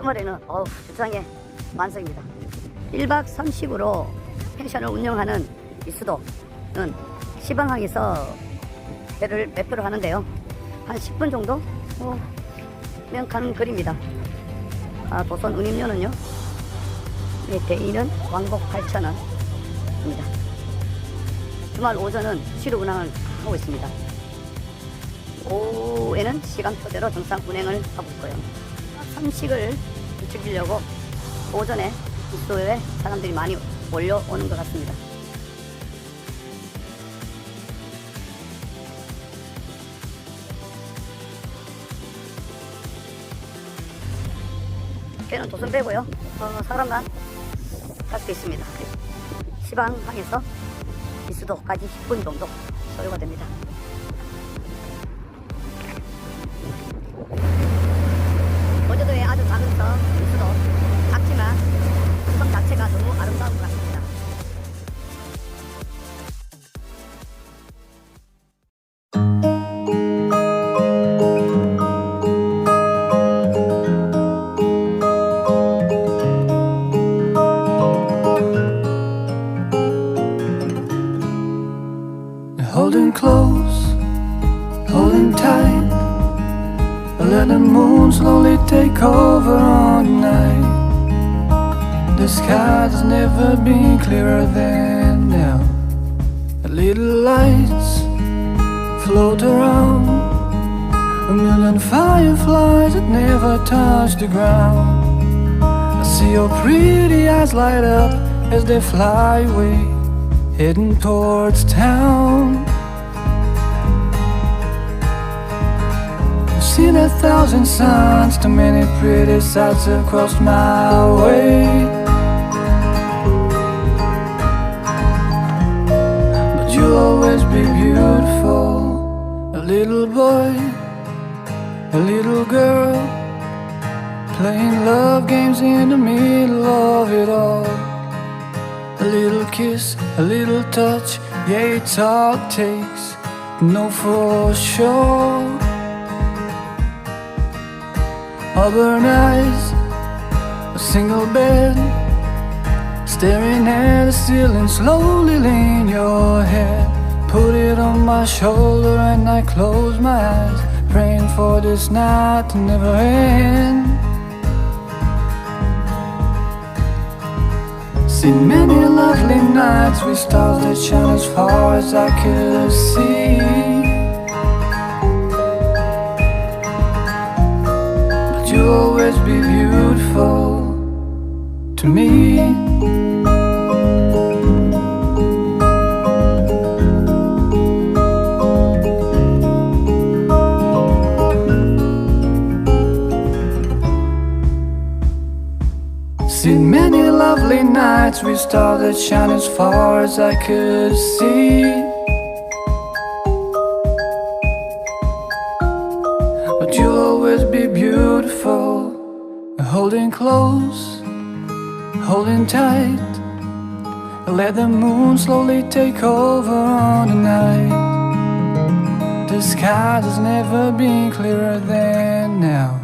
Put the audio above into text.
주말에는 세상에 만석입니다. 1박 3식으로 펜션을 운영하는 이수도는 시방항에서 배를 매표를 하는데요. 한 10분 정도 면 가는 거리입니다. 도선 운임료는요, 대인은 왕복 8,000원입니다. 주말 오전은 시로 운항을 하고 있습니다. 오후에는 시간표대로 정상 운행을 하고 있고요. 삼식을 즐기려고 오전에 이수도에 사람들이 많이 몰려오는 것 같습니다. 배는 도선배고요. 사람만 갈 수 있습니다. 시방항에서 이수도까지 10분 정도 소요가 됩니다. 거제도의 아주 작은 섬 이수도, 작지만 섬 자체가 너무 아름다운 것 같습니다. Holding close, holding tight, let the moon slowly take over on the night. The sky has never been clearer than now. The little lights float around, a million fireflies that never touch the ground. I see your pretty eyes light up as they fly away, heading towards town. I've seen 1,000 suns, too many pretty sights across my way, but you'll always be beautiful. A little boy, a little girl, playing love games in the middle of it all. A little kiss, a little touch, yeah, it's all it takes to know for sure. Auburn eyes, a single bed, staring at the ceiling, slowly laying your head. Put it on my shoulder and I close my eyes, praying for this night to never end. Seen many lovely nights with stars that shine as far as I could see, but you'll always be beautiful to me. Seen many lovely nights with stars that shine as far as I could see, but you'll always be beautiful. Holding close, holding tight, let the moon slowly take over on the night. The sky has never been clearer than now.